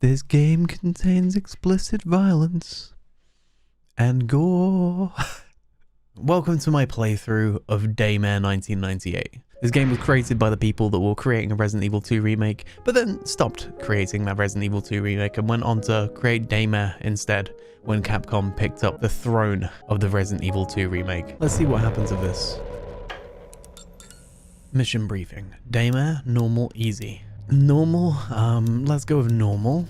This game contains explicit violence and gore. Welcome to my playthrough of Daymare 1998. This game was created by the people that were creating a Resident Evil 2 remake, but then stopped creating that Resident Evil 2 remake and went on to create Daymare instead when Capcom picked up the throne of the Resident Evil 2 remake. Let's see what happens with this. Mission briefing. Daymare, normal, easy. Normal, let's go with normal.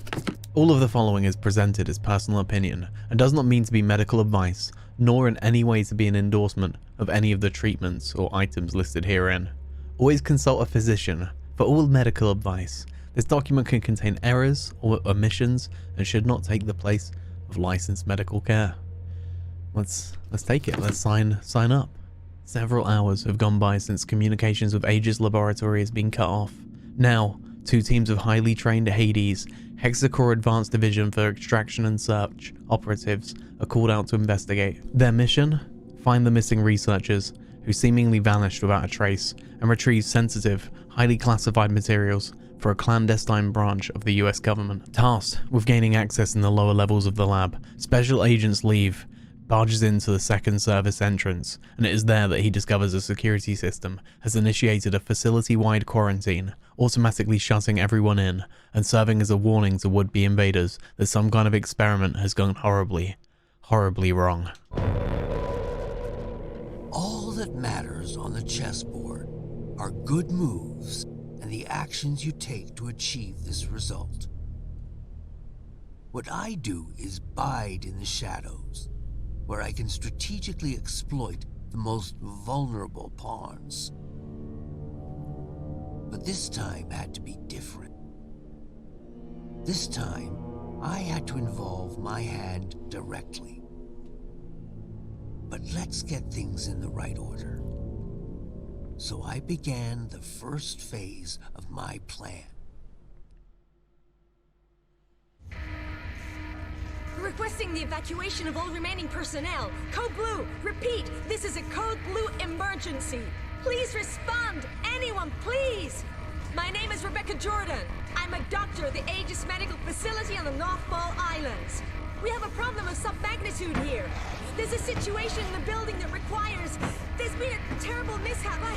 All of the following is presented as personal opinion and does not mean to be medical advice, nor in any way to be an endorsement of any of the treatments or items listed herein. Always consult a physician for all medical advice. This document can contain errors or omissions and should not take the place of licensed medical care. Let's take it. Let's sign up. Several hours have gone by since communications with Aegis Laboratory has been cut off. Now, two teams of highly trained Hades, Hexacore Advanced Division for Extraction and Search operatives are called out to investigate. Their mission? Find the missing researchers who seemingly vanished without a trace and retrieve sensitive, highly classified materials for a clandestine branch of the US government. Tasked with gaining access in the lower levels of the lab, Special Agents Leave barges into the second service entrance, and it is there that he discovers a security system has initiated a facility-wide quarantine, automatically shutting everyone in and serving as a warning to would-be invaders that some kind of experiment has gone horribly wrong. All that matters on the chessboard are good moves and the actions you take to achieve this result. What I do is bide in the shadows, where I can strategically exploit the most vulnerable pawns. But this time had to be different. This time, I had to involve my hand directly. But let's get things in the right order. So I began the first phase of my plan. Requesting the evacuation of all remaining personnel. Code Blue, repeat, this is a Code Blue emergency. Please respond, anyone, please. My name is Rebecca Jordan. I'm a doctor at the Aegis Medical Facility on the North Fall Islands. We have a problem of some magnitude here. There's a situation in the building that requires... There's been a terrible mishap. I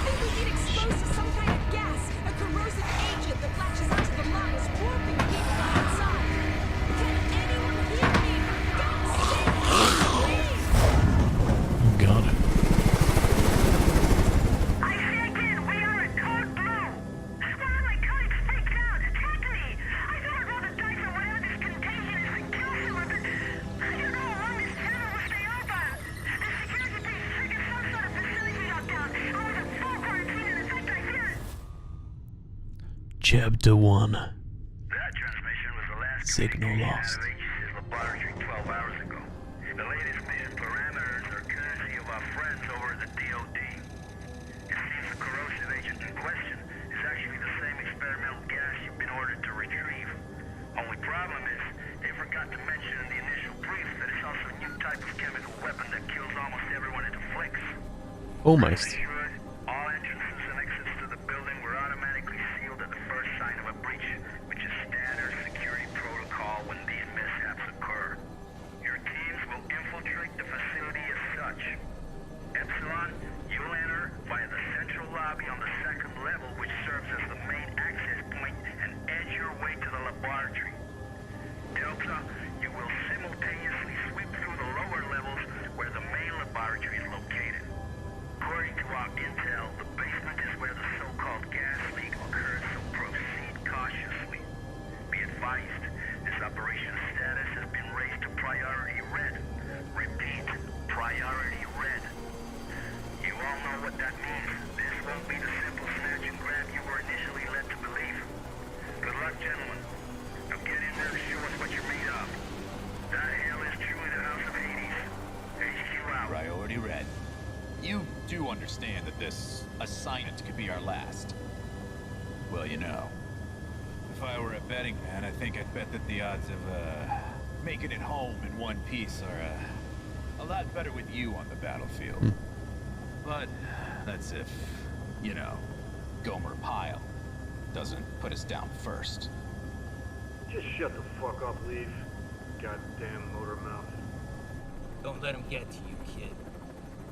think we've been exposed to some kind of gas, a corrosive agent that latches onto the lungs, warping people outside. Can anyone hear me? For God's sake, please! Oh God. I say again, we are at Code Blue. One of my colleagues freaked out, attacked me. I thought I'd roll the dice on whatever this contagion is and kill someone, but I don't know how long this channel will stay open. The security police triggered some sort of facility lockdown. I was in full quarantine and in fact I fear it. Chapter 1. That transmission was the last Signal lost. out of Aegis' laboratory 12 hours ago. The latest mission parameters are courtesy of our friends over at the DOD. It seems the corrosive agent in question is actually the same experimental gas you've been ordered to retrieve. Only problem is, they forgot to mention in the initial brief that it's also a new type of chemical weapon that kills almost everyone it afflicts. Almost. Assured, all entrances and exits to the building were automatically sealed at the first sign of a breach, which is standard security protocol when these mishaps occur. Your teams will infiltrate the facility as such. Epsilon, you'll enter via the central lobby on the second level, which serves as the main access point, and edge your way to the laboratory. Delta, you will simultaneously sweep through the lower levels where the main laboratory is located. According to our intel, the basement is where the so-called gas leak occurred, so proceed cautiously. Be advised, this operation's status has been raised to priority red. Repeat, priority red. You all know what that means. This won't be the simple snatch and grab you were initially led to believe. Good luck, gentlemen. Now get in there to show us what you're made of. That hell is truly the House of Hades. HQ out. Priority red. You do understand that this assignment could be our last. Well, you know, if I were a betting man, I think I'd bet that the odds of making it home in one piece are a lot better with you on the battlefield. But that's if, you know, Gomer Pyle doesn't put us down first. Just shut the fuck up, Leaf. Goddamn motor mouth. Don't let him get to you, kid.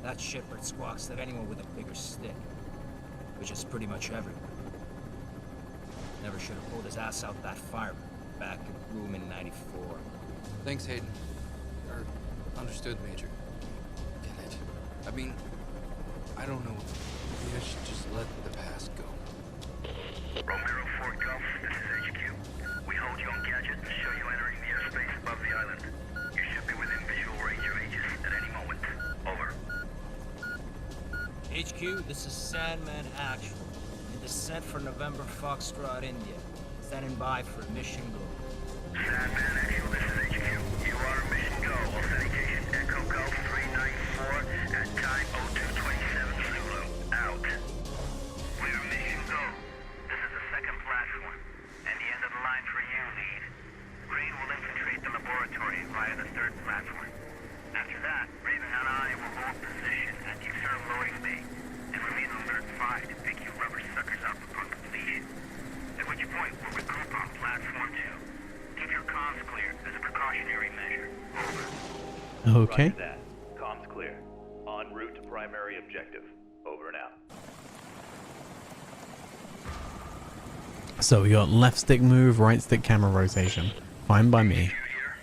That shitbird squawks at anyone with a bigger stick. Which is pretty much everyone. Never should have pulled his ass out that fire back in room in '94. Thanks, Hayden. Understood, Major. Get it? I mean, I don't know. Maybe I should just let the past go. Romero 4 Golf, this is HQ. We hold you on gadget and show you entering the airspace above the island. You should be within visual range of Aegis at any moment. Over. HQ, this is Sandman Actual. In descent for November Foxtrot, India. Standing by for mission go. Sandman Actual, this is HQ. You are mission go. Authentication Echo Golf 394 at time 0227 Zulu. Out. We're mission go. This is the second platform. And the end of the line for you, lead. Green will infiltrate the laboratory via the third platform. After that, Raven and I will hold position at the external loading bay and remain alert 5 to pick you rubber suckers up upon completion. At which point, we'll regroup on platform 2. Keep your comms clear as a precautionary measure. Over. Okay. Roger that. Comms clear. En route to primary objective. Over and out. So we got left stick move, right stick camera rotation. Fine by me. You here?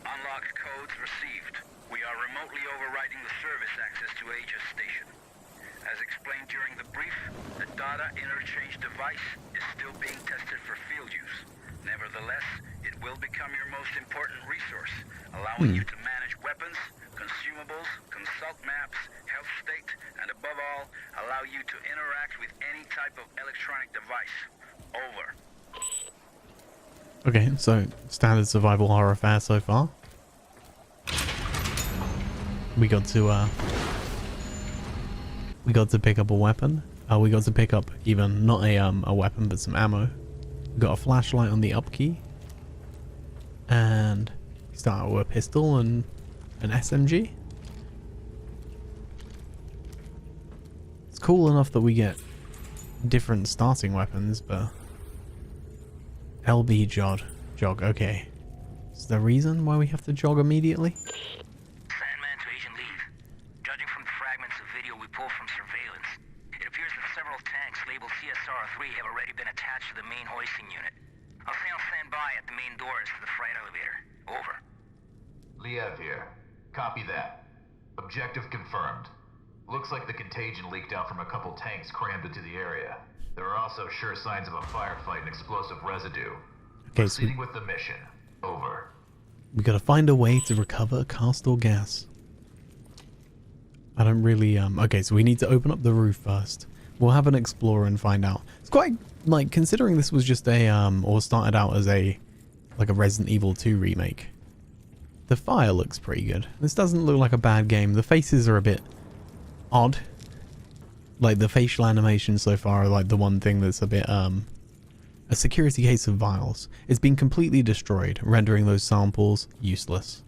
Unlocked codes received. We are remotely overriding the service access to Aegis Station. As explained during the brief, the data interchange device is still being tested for field use. Nevertheless, it will become your most important resource, allowing you to manage weapons, consumables, consult maps, health state, and above all, allow you to interact with any type of electronic device. Over. Okay, so standard survival horror fare so far. We got to pick up a weapon. We got to pick up even not a weapon but some ammo. We got a flashlight on the up key. And we start with a pistol and an SMG. It's cool enough that we get different starting weapons, but LB jog, okay. Is there a reason why we have to jog immediately? Sandman to Agent Leave. Judging from the fragments of video we pulled from surveillance, it appears that several tanks labeled CSR-3 have already been attached to the main hoisting unit. I'll stay on standby at the main doors to the freight elevator. Over. Liev here. Copy that. Objective confirmed. Looks like the contagion leaked out from a couple tanks crammed into the area. There are also sure signs of a firefight and explosive residue. Okay, so Proceeding with the mission. Over. we gotta find a way to recover castor gas. I don't really, okay, so we need to open up the roof first. We'll have an explorer and find out. It's quite, like, considering this was just a, or started out as a, like a Resident Evil 2 remake. The fire looks pretty good. This doesn't look like a bad game. The faces are a bit odd. Like, the facial animations so far are, like, the one thing that's a bit, a security case of vials. It's been completely destroyed, rendering those samples useless.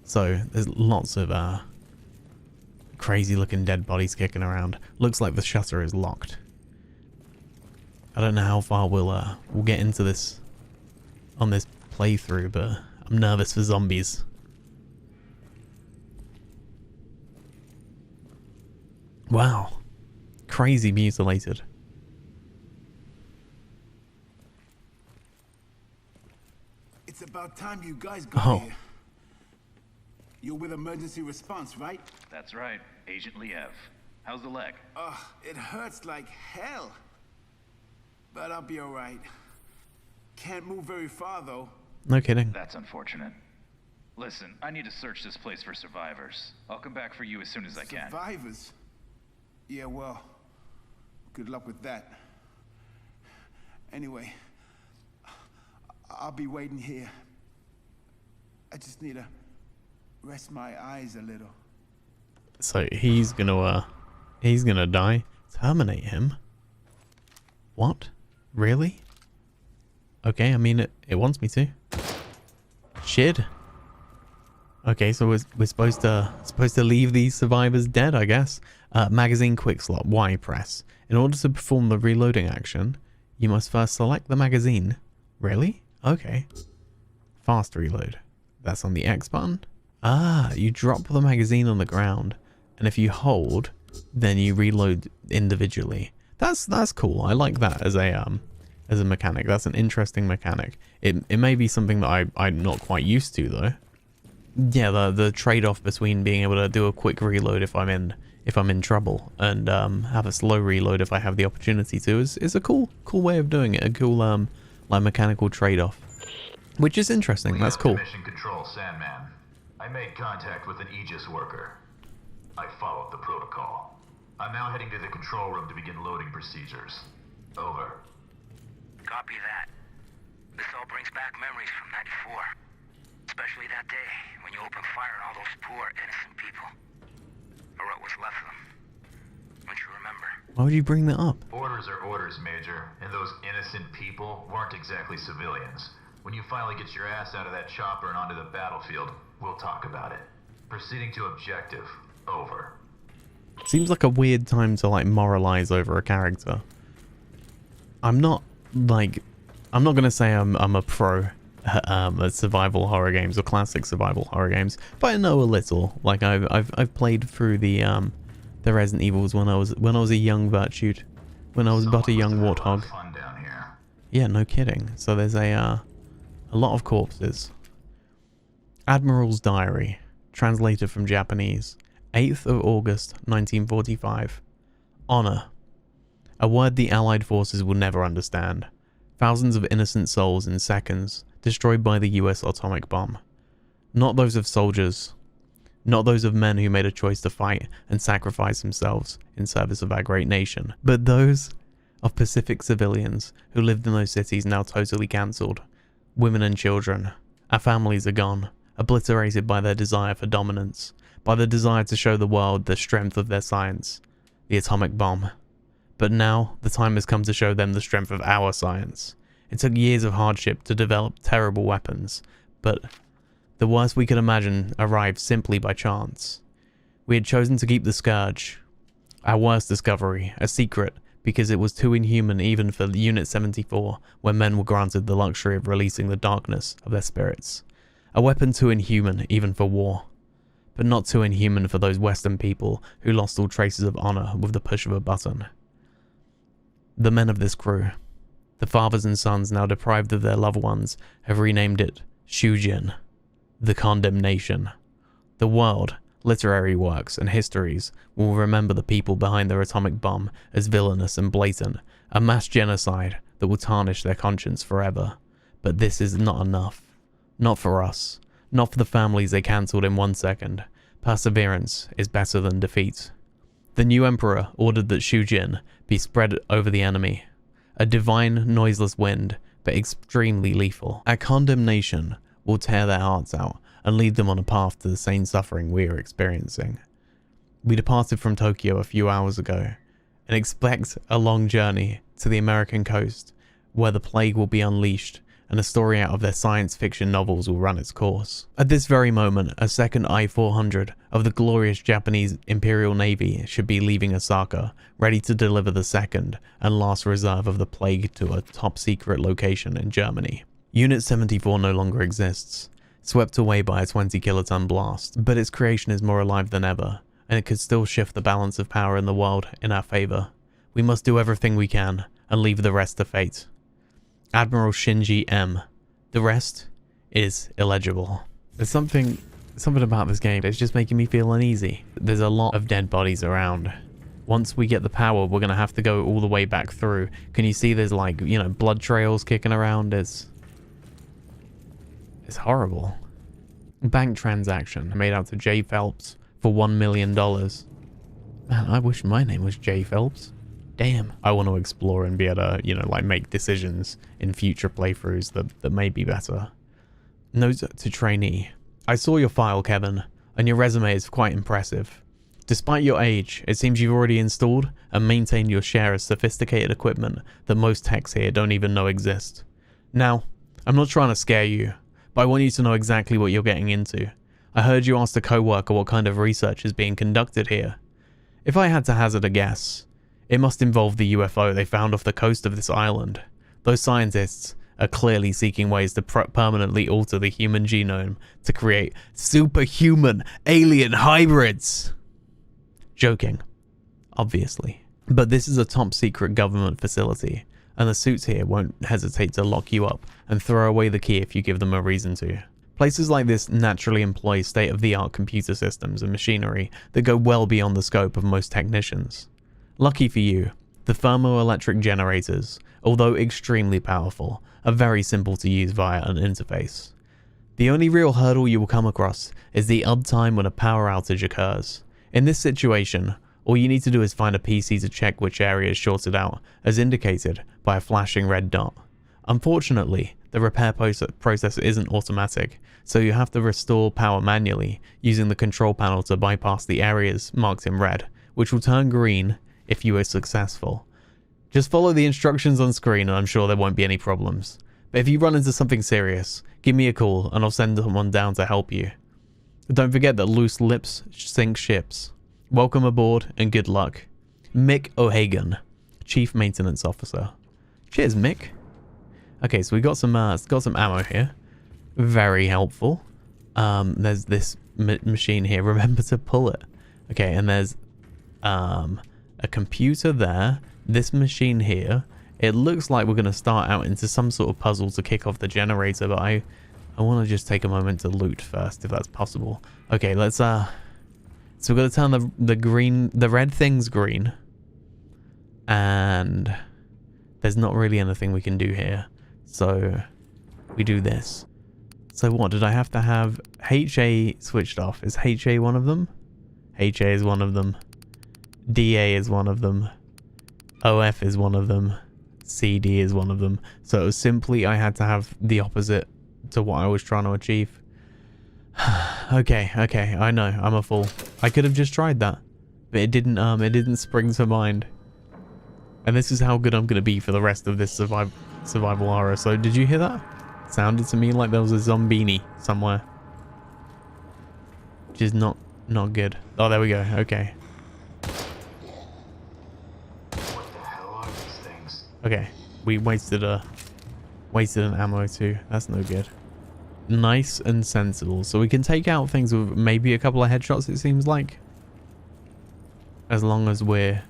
So, there's lots of, crazy looking dead bodies kicking around. Looks like the shutter is locked. I don't know how far we'll get into this on this playthrough, but I'm nervous for zombies. Wow. Crazy mutilated. It's about time you guys got here. You're with emergency response, right? That's right. Agent Liev. How's the leg? It hurts like hell. But I'll be alright. Can't move very far, though. No kidding. That's unfortunate. Listen, I need to search this place for survivors. I'll come back for you as soon as I can. Survivors? Yeah, well, good luck with that. Anyway, I'll be waiting here. I just need to rest my eyes a little. So he's gonna die. Terminate him? What? Really? Okay, I mean it wants me to. Shit. Okay, so we're supposed to leave these survivors dead, I guess. Magazine quick slot, Y press. In order to perform the reloading action, you must first select the magazine. Really? Okay. fast reload. That's on the X button. Ah, you drop the magazine on the ground, and if you hold, then you reload individually. That's cool. I like that as a mechanic. That's an interesting mechanic. It may be something that I'm not quite used to though. Yeah, the trade-off between being able to do a quick reload if I'm in trouble and have a slow reload if I have the opportunity to is a cool way of doing it. A cool like mechanical trade-off, which is interesting. That's cool. Mission Control, Sandman. I made contact with an Aegis worker. I followed the protocol. I'm now heading to the control room to begin loading procedures. Over. Copy that. This all brings back memories from '94. Especially that day when you opened fire on all those poor, innocent people. Or what was left of them. Don't you remember? Why would you bring that up? Orders are orders, Major, and those innocent people weren't exactly civilians. When you finally get your ass out of that chopper and onto the battlefield, we'll talk about it. Proceeding to objective. Over. Seems like a weird time to like moralize over a character. I'm not gonna say I'm a pro at survival horror games or classic survival horror games, but I know a little. Like I've played through the Resident Evils when I was a young Virtute, when I was but a young warthog. Fun down here. Yeah, no kidding. So there's a lot of corpses. Admiral's Diary, translated from Japanese. 8th of August, 1945. Honor. A word the Allied forces will never understand. Thousands of innocent souls in seconds, destroyed by the US atomic bomb. Not those of soldiers. Not those of men who made a choice to fight and sacrifice themselves in service of our great nation. But those of Pacific civilians who lived in those cities now totally cancelled. Women and children. Our families are gone, obliterated by their desire for dominance. By the desire to show the world the strength of their science, the atomic bomb. But now, the time has come to show them the strength of our science. It took years of hardship to develop terrible weapons, but the worst we could imagine arrived simply by chance. We had chosen to keep the Scourge, our worst discovery, a secret, because it was too inhuman even for Unit 74, where men were granted the luxury of releasing the darkness of their spirits. A weapon too inhuman even for war. But not too inhuman for those Western people who lost all traces of honor with the push of a button. The men of this crew, the fathers and sons now deprived of their loved ones, have renamed it Shujin, the Condemnation. The world, literary works, and histories will remember the people behind their atomic bomb as villainous and blatant, a mass genocide that will tarnish their conscience forever. But this is not enough. Not for us. Not for the families they cancelled in 1 second. Perseverance is better than defeat. The new emperor ordered that Shujin be spread over the enemy. A divine, noiseless wind, but extremely lethal. Our condemnation will tear their hearts out and lead them on a path to the same suffering we are experiencing. We departed from Tokyo a few hours ago and expect a long journey to the American coast where the plague will be unleashed and a story out of their science fiction novels will run its course. At this very moment, a second I-400 of the glorious Japanese Imperial Navy should be leaving Osaka, ready to deliver the second and last reserve of the plague to a top-secret location in Germany. Unit 74 no longer exists, swept away by a 20-kiloton blast, but its creation is more alive than ever, and it could still shift the balance of power in the world in our favour. We must do everything we can, and leave the rest to fate. Admiral Shinji M. The rest is illegible. There's something about this game that's just making me feel uneasy. There's a lot of dead bodies around. Once we get the power, we're gonna have to go all the way back through. Can you see there's like, you know, blood trails kicking around? It's horrible. Bank transaction made out to J. Phelps for $1 million. Man, I wish my name was J. Phelps. Damn. I want to explore and be able to, you know, like make decisions in future playthroughs that may be better. Note to trainee. I saw your file, Kevin, and your resume is quite impressive. Despite your age, it seems you've already installed and maintained your share of sophisticated equipment that most techs here don't even know exist. Now, I'm not trying to scare you, but I want you to know exactly what you're getting into. I heard you asked a co-worker what kind of research is being conducted here. If I had to hazard a guess, it must involve the UFO they found off the coast of this island. Those scientists are clearly seeking ways to permanently alter the human genome to create superhuman alien hybrids. Joking, obviously. But this is a top secret government facility, and the suits here won't hesitate to lock you up and throw away the key if you give them a reason to. Places like this naturally employ state-of-the-art computer systems and machinery that go well beyond the scope of most technicians. Lucky for you, the thermoelectric generators, although extremely powerful, are very simple to use via an interface. The only real hurdle you will come across is the odd time when a power outage occurs. In this situation, all you need to do is find a PC to check which area is shorted out, as indicated by a flashing red dot. Unfortunately, the repair process isn't automatic, so you have to restore power manually using the control panel to bypass the areas marked in red, which will turn green if you are successful. Just follow the instructions on screen and I'm sure there won't be any problems. But if you run into something serious, give me a call and I'll send someone down to help you. Don't forget that loose lips sink ships. Welcome aboard and good luck. Mick O'Hagan, Chief Maintenance Officer. Cheers, Mick. Okay, so we got some ammo here. Very helpful. There's this machine here. Remember to pull it. Okay, and there's a computer there. This machine here. It looks like we're going to start out into some sort of puzzle to kick off the generator, but I want to just take a moment to loot first, if that's possible. Okay, let's so we're going to turn the red thing's green, and there's not really anything we can do here, so we do this. So what did I have to have? HA switched off. Is HA one of them? HA is one of them. DA is one of them. OF is one of them. CD is one of them. So it was simply I had to have the opposite to what I was trying to achieve. Okay, I know, I'm a fool. I could have just tried that, but it didn't spring to mind. And this is how good I'm gonna be for the rest of this survival horror. So did you hear that? It sounded to me like there was a zombini somewhere, which is not good. Oh, there we go. Okay. What the hell are these things? Okay, we wasted an ammo too. That's no good. Nice and sensible. So we can take out things with maybe a couple of headshots, it seems like. As long as we're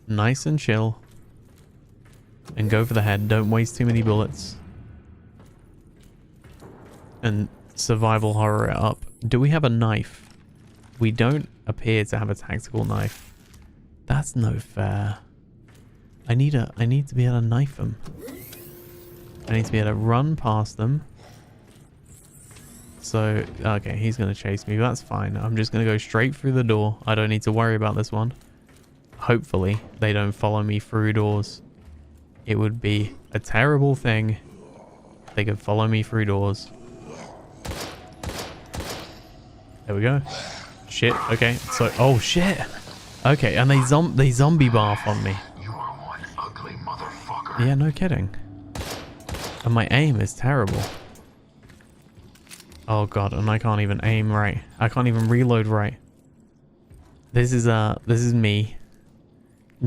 nice and chill. And go for the head. Don't waste too many bullets. And survival horror it up. Do we have a knife? We don't appear to have a tactical knife. That's no fair. I need to be able to knife them. I need to be able to run past them. So, okay, he's going to chase me. That's fine. I'm just going to go straight through the door. I don't need to worry about this one. Hopefully, they don't follow me through doors. It would be a terrible thing if they could follow me through doors. There we go. Shit. Okay. So, oh shit. Okay, and they zombie barf on me. You are one ugly motherfucker. Yeah, no kidding. And my aim is terrible. Oh god, and I can't even aim right. I can't even reload right. This is me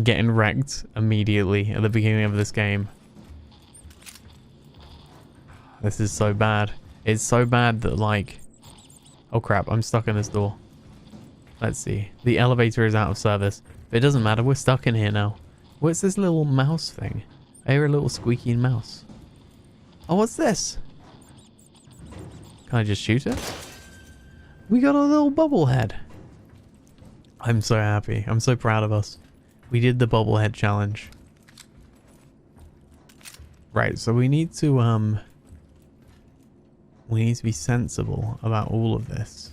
getting wrecked immediately at the beginning of this game. This is so bad. It's so bad that like, oh crap, I'm stuck in this door. Let's see. The elevator is out of service. But it doesn't matter, we're stuck in here now. What's this little mouse thing? I hear a little squeaky mouse. Oh, what's this? Can I just shoot it? We got a little bobblehead. I'm so happy. I'm so proud of us. We did the bobblehead challenge. Right, so we need to be sensible about all of this.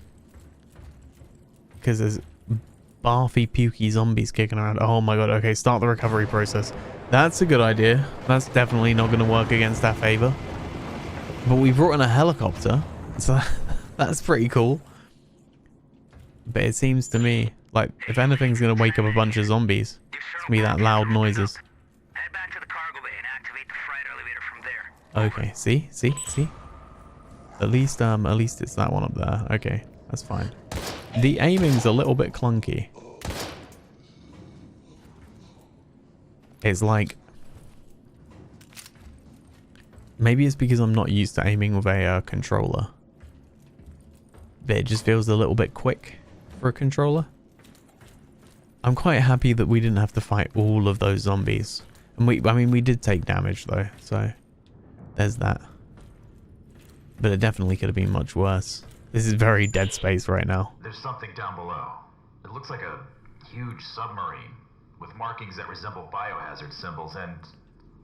Because there's barfy, pukey zombies kicking around. Oh my god, okay, start the recovery process. That's a good idea. That's definitely not going to work against our favor. But we brought in a helicopter, so that's pretty cool. But it seems to me like if anything's going to wake up a bunch of zombies, it's going to be that loud noises. Head back to the cargo bay and activate the freight elevator from there. Okay, see? At least it's that one up there. Okay, that's fine. The aiming's a little bit clunky. It's like Maybe it's because I'm not used to aiming with a controller. But it just feels a little bit quick for a controller. I'm quite happy that we didn't have to fight all of those zombies. And I mean, we did take damage though, so there's that. But it definitely could have been much worse. This is very Dead Space right now. There's something down below. It looks like a huge submarine with markings that resemble biohazard symbols. And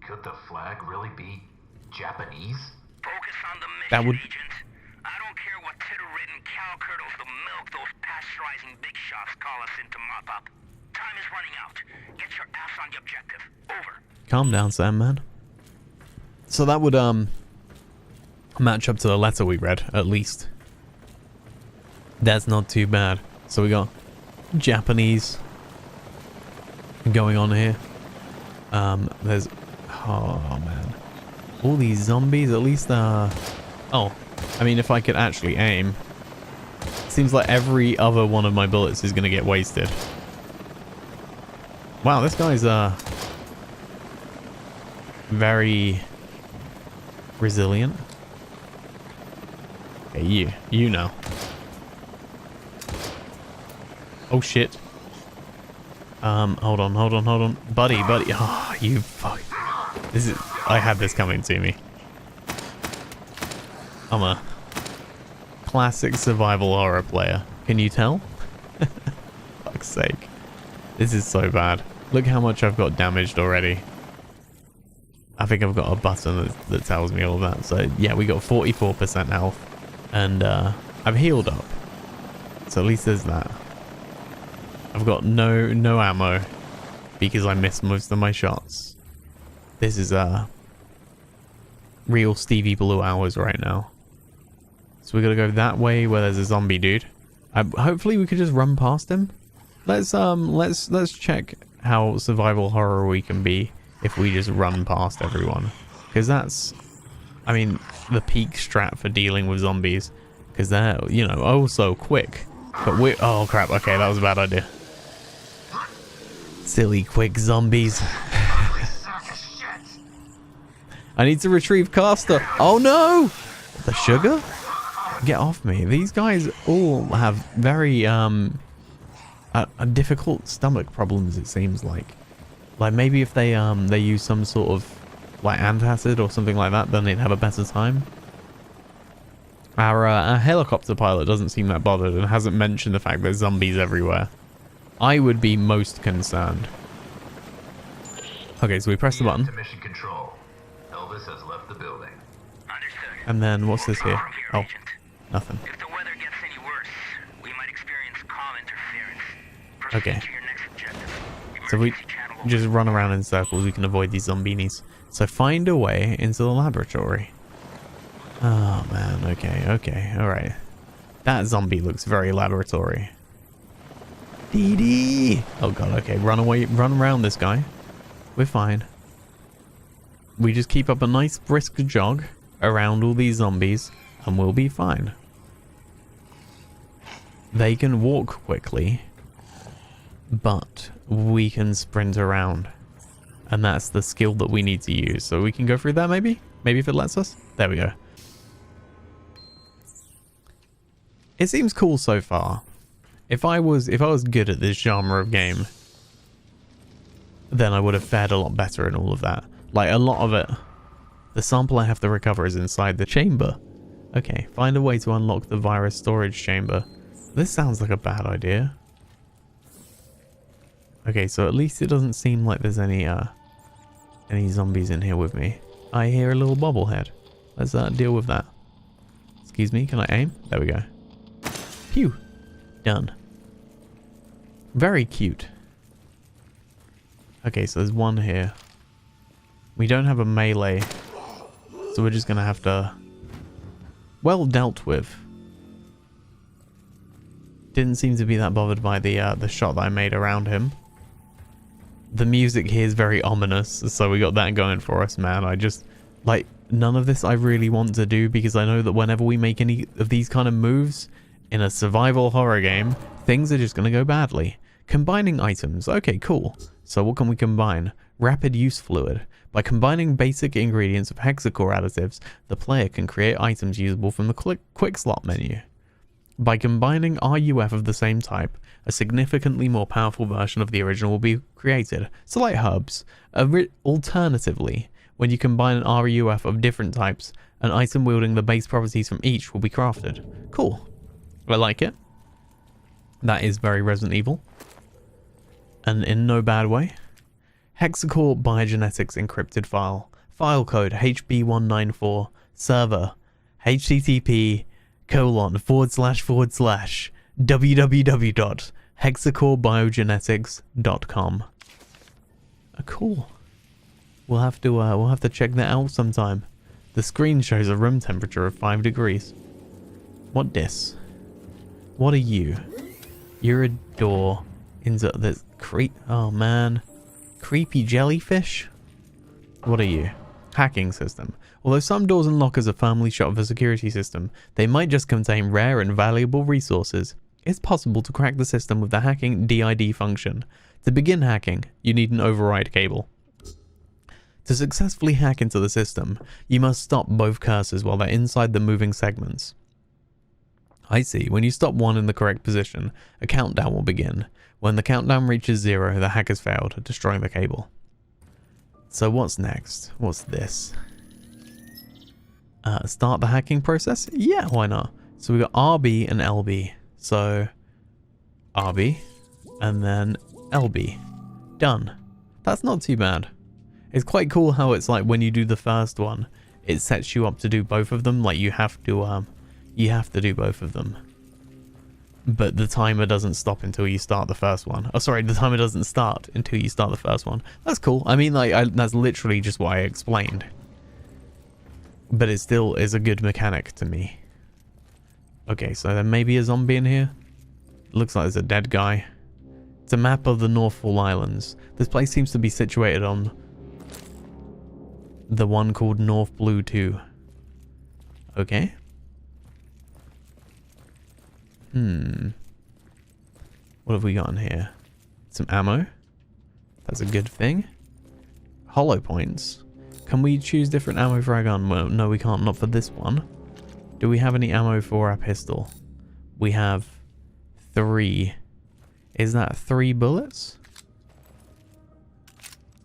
could the flag really be Japanese? Focus on the mission, That would... Agent. I don't care what titter-ridden cow curdles the milk those pasteurizing big shots call us in to mop up. Time is running out. Get your ass on the objective. Over. Calm down, Sandman. So that would match up to the letter we read, at least. That's not too bad. So we got Japanese going on here. There's... Oh, man. All these zombies, at least... Oh, I mean, if I could actually aim... Seems like every other one of my bullets is going to get wasted. Wow, this guy's, very resilient. Okay, you know. Oh shit. Hold on. Buddy. Oh, you fuck. I had this coming to me. I'm a classic survival horror player. Can you tell? Fuck's sake. This is so bad. Look how much I've got damaged already. I think I've got a button that tells me all that. So yeah, we got 44% health. And I've healed up. So at least there's that. I've got no ammo because I missed most of my shots. This is real Stevie Blue hours right now. So we gotta go that way where there's a zombie dude. Hopefully we could just run past him. Let's check how survival horror we can be if we just run past everyone, because that's, I mean, the peak strat for dealing with zombies, because they're, you know, oh so quick. But we, oh crap, okay, that was a bad idea. Silly quick zombies. I need to retrieve Caster. Oh no! The sugar? Get off me. These guys all have very difficult stomach problems, it seems like. Like maybe if they use some sort of like antacid or something like that, then they'd have a better time. Our helicopter pilot doesn't seem that bothered and hasn't mentioned the fact there's zombies everywhere. I would be most concerned. Okay, so we press the button. To mission control. Elvis has left the building. Understood. And then what's this here? Oh, nothing. If the weather gets any worse, we might experience comm interference. Okay. To your next objective. So we just run around in circles, we can avoid these zombinis. So find a way into the laboratory. Oh man, okay, alright. That zombie looks very laboratory. Dee. Oh god, okay, run away, run around this guy. We're fine. We just keep up a nice brisk jog around all these zombies and we'll be fine. They can walk quickly, but we can sprint around. And that's the skill that we need to use. So we can go through that maybe? Maybe if it lets us? There we go. It seems cool so far. If I was good at this genre of game, then I would have fared a lot better in all of that. Like a lot of it. The sample I have to recover is inside the chamber. Okay, find a way to unlock the virus storage chamber. This sounds like a bad idea. Okay, so at least it doesn't seem like there's any zombies in here with me. I hear a little bobblehead. Let's deal with that. Excuse me, can I aim? There we go. Phew. Done. Very cute. Okay, so there's one here. We don't have a melee, so we're just gonna have to... Well dealt with. Didn't seem to be that bothered by the shot that I made around him. The music here is very ominous, so we got that going for us, man. I just, like, none of this I really want to do because I know that whenever we make any of these kind of moves in a survival horror game, things are just going to go badly. Combining items. Okay, cool. So what can we combine? Rapid use fluid. By combining basic ingredients of hexacore additives, the player can create items usable from the quick slot menu. By combining RUF of the same type, a significantly more powerful version of the original will be created. So like hubs. Alternatively, when you combine an RUF of different types, an item wielding the base properties from each will be crafted. Cool. I like it. That is very Resident Evil. And in no bad way. Hexacore biogenetics encrypted file. File code HB194 server http://www.hexacorebiogenetics.com. Cool. We'll have to check that out sometime. The screen shows a room temperature of 5 degrees. What this? What are you? You're a door into this oh man. Creepy jellyfish? What are you? Hacking system. Although some doors and lockers are firmly shut with a security system, they might just contain rare and valuable resources. It's possible to crack the system with the hacking DID function. To begin hacking, you need an override cable. To successfully hack into the system, you must stop both cursors while they're inside the moving segments. I see. When you stop one in the correct position, a countdown will begin. When the countdown reaches 0, the hack has failed, destroying the cable. So what's next? What's this? Start the hacking process? Yeah, why not? So we got RB and LB. So RB and then LB. Done. That's not too bad. It's quite cool how it's like when you do the first one, it sets you up to do both of them. Like you have to do both of them. But the timer doesn't stop until you start the first one. Oh, sorry, the timer doesn't start until you start the first one. That's cool. I mean, like, that's literally just what I explained. But it still is a good mechanic to me. Okay, so there may be a zombie in here. Looks like there's a dead guy. It's a map of the Northfall Islands. This place seems to be situated on the one called North Blue 2. Okay. What have we got in here? Some ammo. That's a good thing. Hollow points. Can we choose different ammo for our gun? Well, no, we can't. Not for this one. Do we have any ammo for our pistol? We have 3. Is that 3 bullets?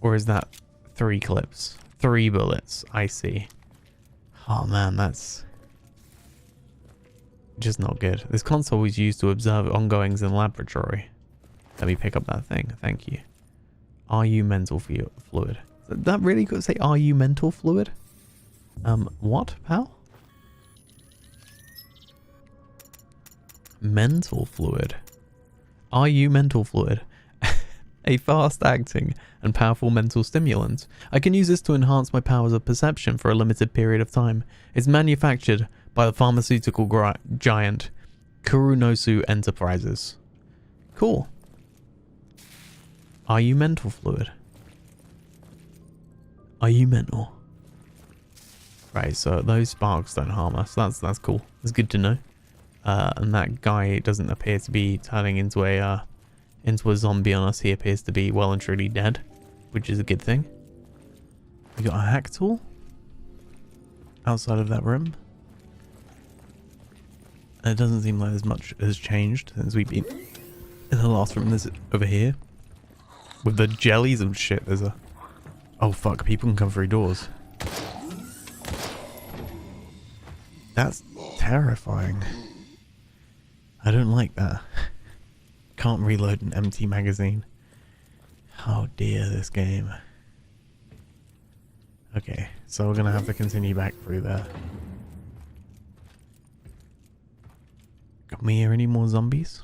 Or is that 3 clips? 3 bullets. I see. Oh man, that's just not good. This console was used to observe ongoings in the laboratory. Let me pick up that thing. Thank you. Are you mental fluid? Did that really good say are you mental fluid? What, pal? Mental fluid. Are you mental fluid? A fast-acting and powerful mental stimulant. I can use this to enhance my powers of perception for a limited period of time. It's manufactured by the pharmaceutical giant Kurunosu Enterprises. Cool. Are you mental fluid? Are you mental? Right, so those sparks don't harm us. That's cool. It's good to know. And that guy doesn't appear to be turning into a zombie on us. He appears to be well and truly dead, which is a good thing. We got a hack tool outside of that room. And it doesn't seem like as much has changed since we've been in the last room. There's over here with the jellies and shit. There's a oh fuck! People can come through doors. That's terrifying. I don't like that. Can't reload an empty magazine. Oh dear, this game. Okay, so we're gonna have to continue back through there. Got me here any more zombies?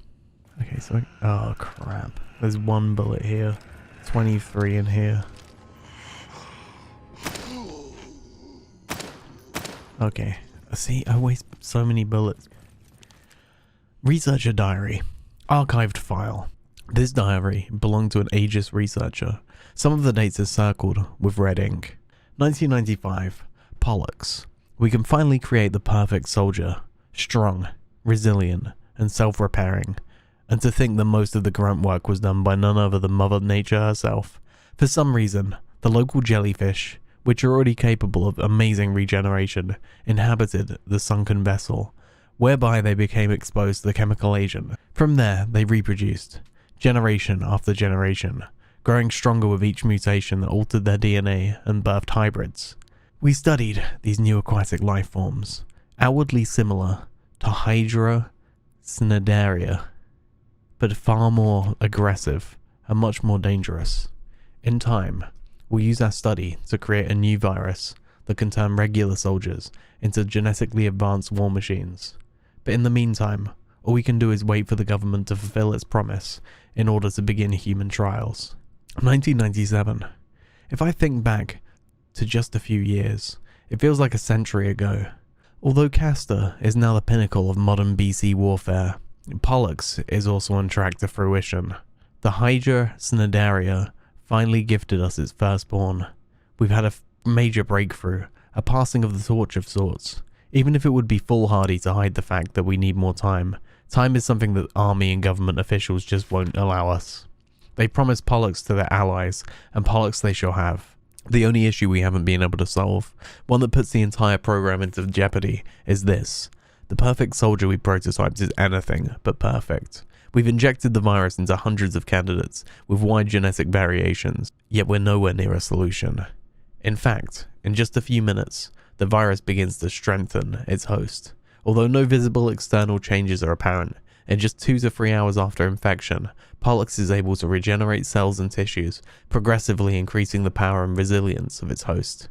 Okay, so oh crap. There's 1 bullet here. 23 in here. Okay. See, I waste so many bullets. Researcher diary. Archived file. This diary belonged to an ageist researcher. Some of the dates are circled with red ink. 1995. Pollux. We can finally create the perfect soldier. Strong, resilient, and self-repairing. And to think that most of the grunt work was done by none other than Mother Nature herself. For some reason, The local jellyfish, which are already capable of amazing regeneration, inhabited the sunken vessel, whereby they became exposed to the chemical agent. From there, they reproduced, generation after generation, growing stronger with each mutation that altered their DNA and birthed hybrids. We studied these new aquatic life forms, outwardly similar to Hydra Cnidaria, but far more aggressive and much more dangerous. In time, we'll use our study to create a new virus that can turn regular soldiers into genetically advanced war machines. But in the meantime, all we can do is wait for the government to fulfill its promise in order to begin human trials. 1997. If I think back to just a few years, it feels like a century ago. Although Castor is now the pinnacle of modern BC warfare, Pollux is also on track to fruition. The Hydra Cnidaria finally gifted us its firstborn. We've had a major breakthrough, a passing of the torch of sorts. Even if it would be foolhardy to hide the fact that we need more time, time is something that army and government officials just won't allow us. They promised Pollux to their allies, and Pollux they shall have. The only issue we haven't been able to solve, one that puts the entire program into jeopardy, is this. The perfect soldier we prototyped is anything but perfect. We've injected the virus into hundreds of candidates with wide genetic variations, yet we're nowhere near a solution. In fact, in just a few minutes, the virus begins to strengthen its host. Although no visible external changes are apparent, in just 2 to 3 hours after infection, Pollux is able to regenerate cells and tissues, progressively increasing the power and resilience of its host.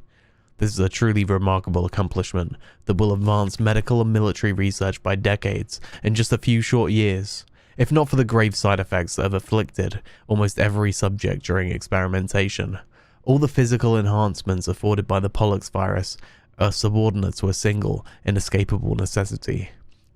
This is a truly remarkable accomplishment that will advance medical and military research by decades in just a few short years. If not for the grave side effects that have afflicted almost every subject during experimentation, all the physical enhancements afforded by the Pollux virus are subordinate to a single, inescapable necessity.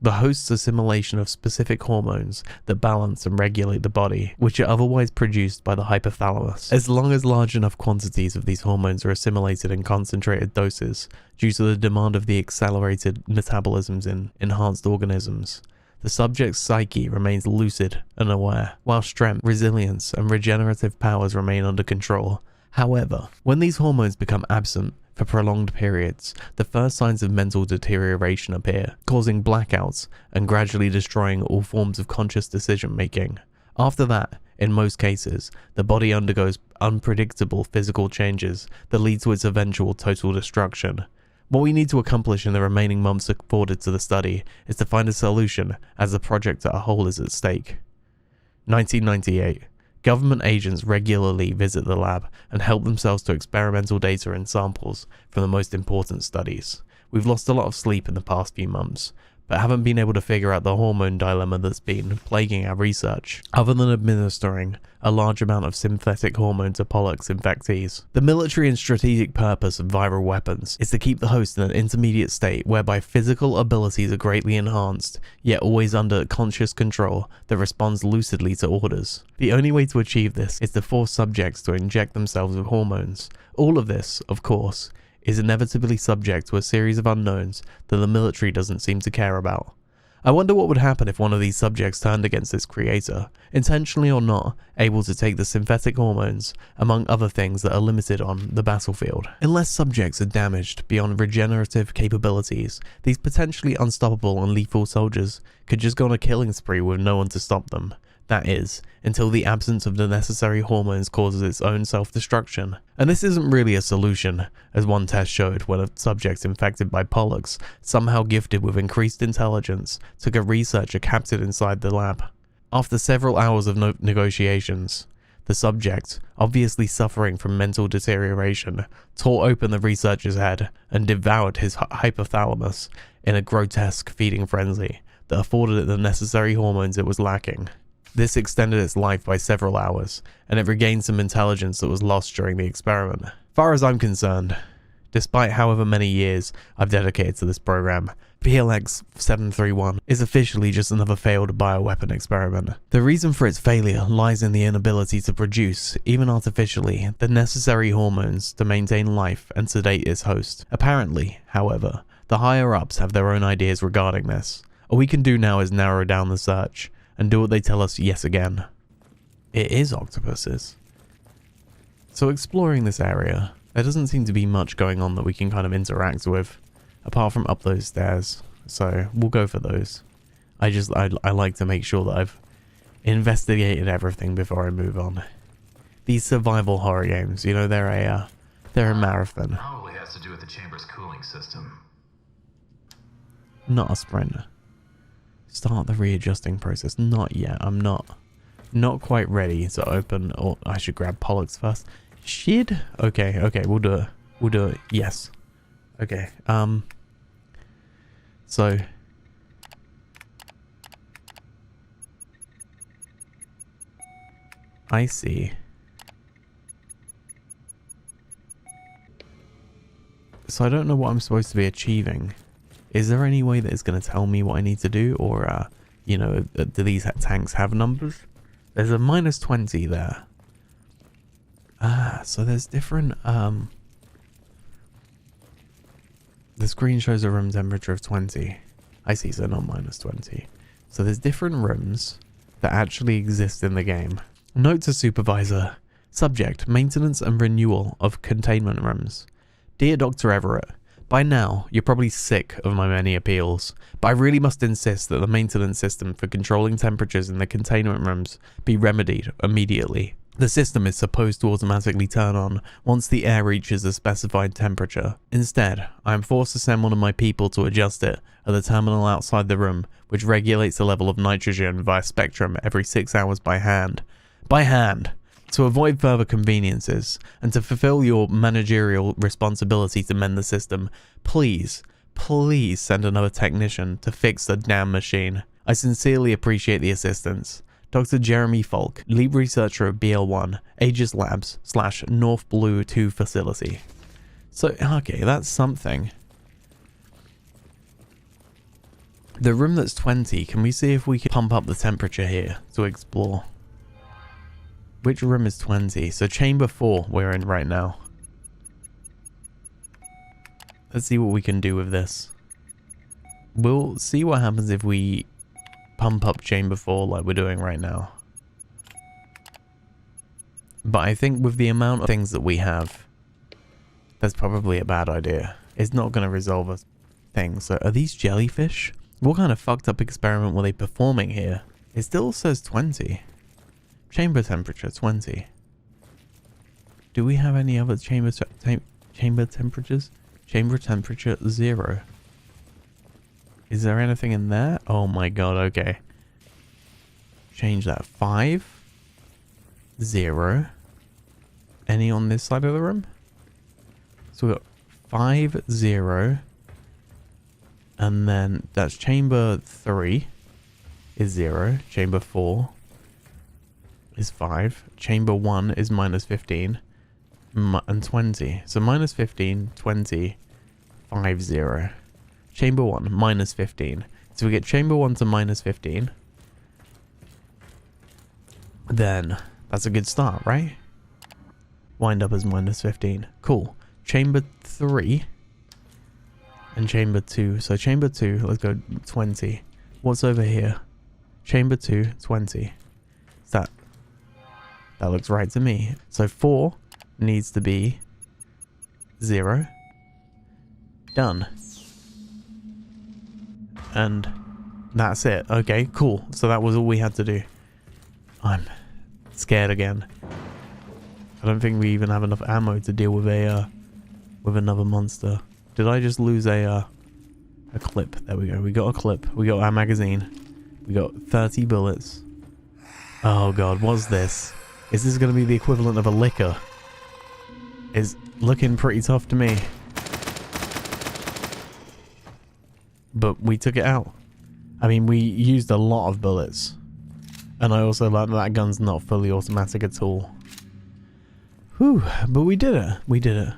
The host's assimilation of specific hormones that balance and regulate the body, which are otherwise produced by the hypothalamus. As long as large enough quantities of these hormones are assimilated in concentrated doses, due to the demand of the accelerated metabolisms in enhanced organisms, the subject's psyche remains lucid and aware, while strength, resilience, and regenerative powers remain under control. However, when these hormones become absent for prolonged periods, the first signs of mental deterioration appear, causing blackouts and gradually destroying all forms of conscious decision-making. After that, in most cases, the body undergoes unpredictable physical changes that lead to its eventual total destruction. What we need to accomplish in the remaining months afforded to the study is to find a solution, as the project as a whole is at stake. 1998. Government agents regularly visit the lab and help themselves to experimental data and samples from the most important studies. We've lost a lot of sleep in the past few months, but haven't been able to figure out the hormone dilemma that's been plaguing our research, other than administering a large amount of synthetic hormone to Pollux infectees. The military and strategic purpose of viral weapons is to keep the host in an intermediate state whereby physical abilities are greatly enhanced, yet always under conscious control that responds lucidly to orders. The only way to achieve this is to force subjects to inject themselves with hormones. All of this, of course, is inevitably subject to a series of unknowns that the military doesn't seem to care about. I wonder what would happen if one of these subjects turned against its creator, intentionally or not, able to take the synthetic hormones, among other things that are limited on the battlefield. Unless subjects are damaged beyond regenerative capabilities, these potentially unstoppable and lethal soldiers could just go on a killing spree with no one to stop them. That is, until the absence of the necessary hormones causes its own self-destruction. And this isn't really a solution, as one test showed when a subject infected by Pollux, somehow gifted with increased intelligence, took a researcher captured inside the lab. After several hours of negotiations, the subject, obviously suffering from mental deterioration, tore open the researcher's head and devoured his hypothalamus in a grotesque feeding frenzy that afforded it the necessary hormones it was lacking. This extended its life by several hours, and it regained some intelligence that was lost during the experiment. Far as I'm concerned, despite however many years I've dedicated to this program, PLX-731 is officially just another failed bioweapon experiment. The reason for its failure lies in the inability to produce, even artificially, the necessary hormones to maintain life and sedate its host. Apparently, however, the higher-ups have their own ideas regarding this. All we can do now is narrow down the search and do what they tell us yet again. It is octopuses. So exploring this area, there doesn't seem to be much going on that we can kind of interact with, apart from up those stairs. So we'll go for those. I like to make sure that I've investigated everything before I move on. These survival horror games, you know, they're a marathon. Probably has to do with the chamber's cooling system. Not a sprinter. Start the readjusting process. Not yet. I'm not quite ready to open. Or I should grab Pollux first. Shit. Okay. We'll do it. We'll do it. Yes. Okay. So. I see. So I don't know what I'm supposed to be achieving. Is there any way that it's going to tell me what I need to do? Or, you know, do these tanks have numbers? There's a -20 there. So there's different, the screen shows a room temperature of 20. I see, so not -20. So there's different rooms that actually exist in the game. Note to supervisor. Subject, maintenance and renewal of containment rooms. Dear Dr. Everett, by now, you're probably sick of my many appeals, but I really must insist that the maintenance system for controlling temperatures in the containment rooms be remedied immediately. The system is supposed to automatically turn on once the air reaches a specified temperature. Instead, I am forced to send one of my people to adjust it at the terminal outside the room, which regulates the level of nitrogen via spectrum every 6 hours by hand. By hand! To avoid further conveniences, and to fulfill your managerial responsibility to mend the system, please send another technician to fix the damn machine. I sincerely appreciate the assistance. Dr. Jeremy Falk, lead researcher of BL1, Aegis Labs / North Blue 2 facility. So, okay, that's something. The room that's 20, can we see if we can pump up the temperature here to explore? Which room is 20? So chamber 4 we're in right now. Let's see what we can do with this. We'll see what happens if we pump up chamber 4 like we're doing right now. But I think with the amount of things that we have, that's probably a bad idea. It's not going to resolve a thing. So are these jellyfish? What kind of fucked up experiment were they performing here? It still says 20. Chamber temperature 20. Do we have any other chamber temperatures? Chamber temperature 0. Is there anything in there? Oh my god, okay. Change that. 5. 0. Any on this side of the room? So we got 5, 0. And then that's chamber 3 is 0. Chamber 4 is 5. Chamber 1 is -15 and 20. So -15, 20, 5, 0. Chamber 1, -15. So we get chamber 1 to -15. Then that's a good start, right? Wind up as -15. Cool. Chamber 3 and chamber 2. So chamber 2, let's go 20. What's over here? Chamber 2, 20. That looks right to me. So 4 needs to be 0. Done. And that's it. Okay, cool. So that was all we had to do. I'm scared again. I don't think we even have enough ammo to deal with with another monster. Did I just lose a clip? There we go. We got a clip. We got our magazine. We got 30 bullets. Oh god, what's this? Is this going to be the equivalent of a liquor? It's looking pretty tough to me. But we took it out. I mean, we used a lot of bullets. And I also learned that gun's not fully automatic at all. Whew, but we did it. We did it.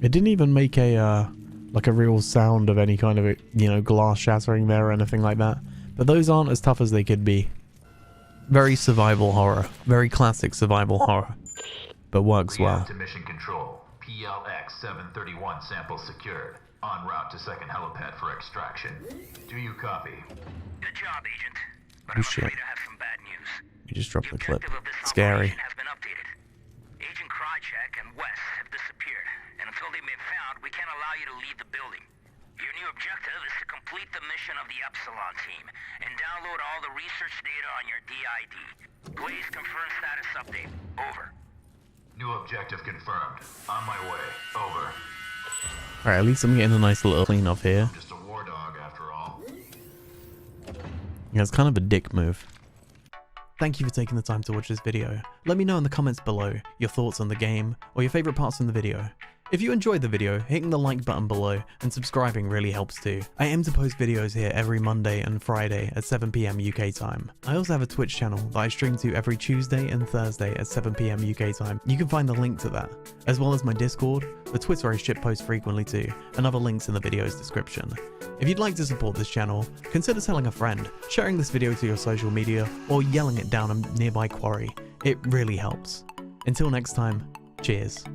It didn't even make a, like a real sound of any kind of, you know, glass shattering there or anything like that. But those aren't as tough as they could be. Very survival horror. Very classic survival horror. But works well. To mission control. PLX 731 sample secured. En route to second helipad for extraction. Do you copy? Good job, Agent. But I'm afraid I have some bad news. You just dropped the clip. Objective of this Scary. operation has been updated. Agent Krychek you to leave the building. Your new objective is to complete the mission of the Epsilon team and download all the research data on your DID. Please confirm status update. Over. New objective confirmed. On my way. Over. Alright, at least I'm getting a nice little clean off here. I'm just a war dog after all. Yeah, it's kind of a dick move. Thank you for taking the time to watch this video. Let me know in the comments below your thoughts on the game or your favorite parts from the video. If you enjoyed the video, hitting the like button below and subscribing really helps too. I aim to post videos here every Monday and Friday at 7 PM UK time. I also have a Twitch channel that I stream to every Tuesday and Thursday at 7 PM UK time. You can find the link to that, as well as my Discord, the Twitter I shitpost frequently too, and other links in the video's description. If you'd like to support this channel, consider telling a friend, sharing this video to your social media, or yelling it down a nearby quarry. It really helps. Until next time, cheers.